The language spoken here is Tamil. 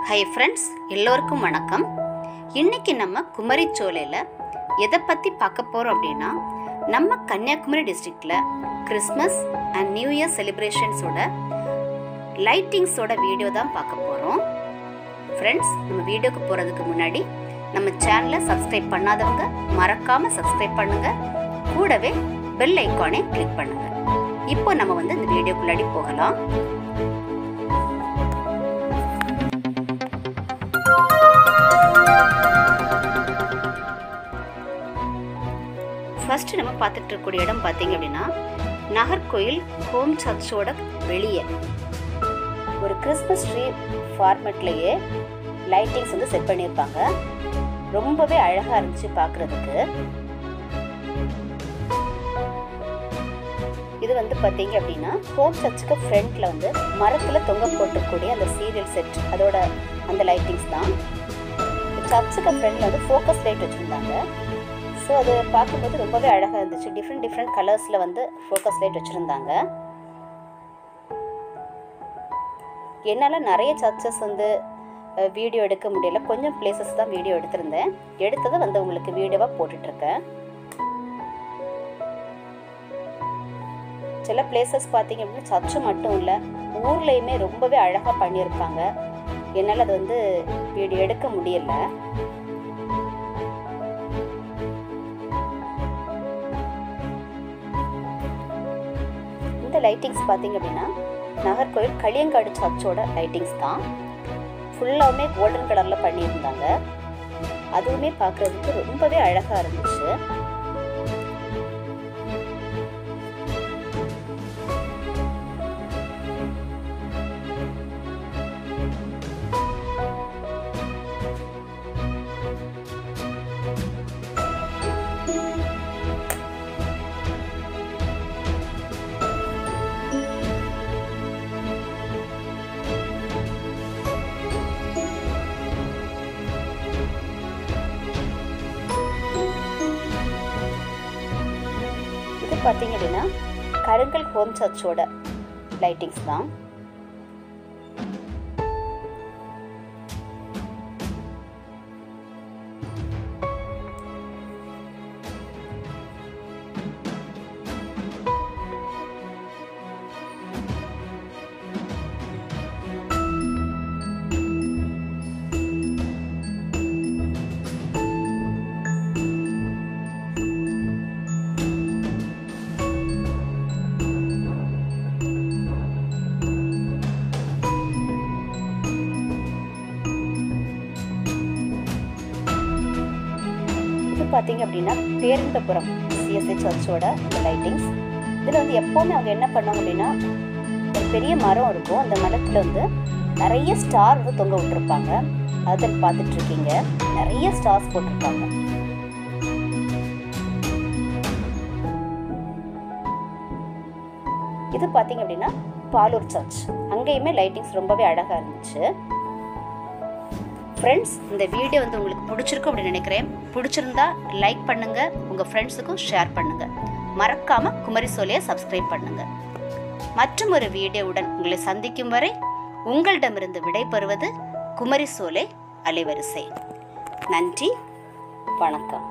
ஹாய் ஃப்ரெண்ட்ஸ், எல்லோருக்கும் வணக்கம். இன்னைக்கு நம்ம குமரிச்சோலையில் எதை பற்றி பார்க்க போகிறோம் அப்படின்னா, நம்ம கன்னியாகுமரி டிஸ்ட்ரிக்டில் கிறிஸ்மஸ் அண்ட் நியூ இயர் செலிப்ரேஷன்ஸோட லைட்டிங்ஸோட வீடியோ தான் பார்க்க போகிறோம். ஃப்ரெண்ட்ஸ், நம்ம வீடியோக்கு போகிறதுக்கு முன்னாடி நம்ம சேனலை சப்ஸ்கிரைப் பண்ணாதவங்க மறக்காமல் சப்ஸ்கிரைப் பண்ணுங்கள். கூடவே பெல் ஐக்கானே கிளிக் பண்ணுங்கள். இப்போ நம்ம இந்த வீடியோக்குள்ளாடி போகலாம். ஃபர்ஸ்ட் நம்ம பார்த்துட்டு இருக்கக்கூடிய இடம் பார்த்தீங்க அப்படின்னா, நாகர்கோயில் ஹோம் சர்ச்சோட வெளியே ஒரு கிறிஸ்மஸ் ட்ரீ ஃபார்மேட்லேயே லைட்டிங்ஸ் செட் பண்ணியிருப்பாங்க. ரொம்பவே அழகாக இருந்துச்சு பார்க்குறதுக்கு. இது பார்த்தீங்க அப்படின்னா, ஹோம் சர்ச்சுக்கு ஃப்ரண்ட்டில் மரத்தில் தொங்க போட்டுக்கூடிய அந்த சீரியல் செட், அதோட அந்த லைட்டிங்ஸ் தான். சர்ச்சுக்கு ஃப்ரண்ட்டில் ஃபோக்கஸ் லைட் வச்சுருந்தாங்க. ஸோ அது பார்க்கும்போது ரொம்பவே அழகாக இருந்துச்சு. டிஃப்ரெண்ட் கலர்ஸில் ஃபோக்கஸ் லைட் வச்சுருந்தாங்க. என்னால் நிறைய சர்ச்சஸ் வீடியோ எடுக்க முடியல. கொஞ்சம் பிளேசஸ் தான் வீடியோ எடுத்திருந்தேன். எடுத்ததை உங்களுக்கு வீடியோவாக போட்டுட்ருக்கேன். சில பிளேசஸ் பார்த்தீங்க அப்படின்னா, சர்ச்சு மட்டும் இல்லை, ஊர்லேயுமே ரொம்பவே அழகாக பண்ணியிருப்பாங்க. என்னால் அது வீடியோ எடுக்க முடியலை. இந்த லைட்டிங்ஸ் பார்த்தீங்க அப்படின்னா, நாகர்கோயில் களியங்காடு சர்ச்சோட லைட்டிங்ஸ் தான். ஃபுல்லாகவுமே கோல்டன் கலரில் பண்ணியிருந்தாங்க. அதுவுமே பார்க்குறதுக்கு ரொம்பவே அழகாக இருந்துச்சு. பார்த்தீங்க அப்படின்னா, கருங்கல் ஹோம் சர்ச்சோட லைட்டிங்ஸ் தான். பார்த்தீங்க அப்படின்னா, பேருந்தபுரம் சிஎஸ்ஐ சர்ச்சோட லைட்டிங்ஸ். இதில் எப்போவுமே அவங்க என்ன பண்ணாங்க அப்படின்னா, ஒரு பெரிய மரம் இருக்கும். அந்த மரத்தில் நிறைய ஸ்டார் தொங்க விட்டுருப்பாங்க. அதில் பார்த்துட்டு இருக்கீங்க, நிறைய ஸ்டார்ஸ் போட்டிருப்பாங்க. இது பார்த்தீங்க அப்படின்னா பாலூர் சர்ச். அங்கேயுமே லைட்டிங்ஸ் ரொம்பவே அழகாக இருந்துச்சு. ஃப்ரெண்ட்ஸ், இந்த வீடியோ உங்களுக்கு பிடிச்சிருக்கும் அப்படின்னு நினைக்கிறேன். பிடிச்சிருந்தா லைக் பண்ணுங்க, உங்கள் ஃப்ரெண்ட்ஸுக்கும் ஷேர் பண்ணுங்க. மறக்காம குமரிச்சோலையை சப்ஸ்கிரைப் பண்ணுங்க. மற்றும் ஒரு வீடியோவுடன் உங்களை சந்திக்கும் வரை உங்களிடமிருந்து விடைபெறுவது குமரிச்சோலை அலைவரிசை. நன்றி, வணக்கம்.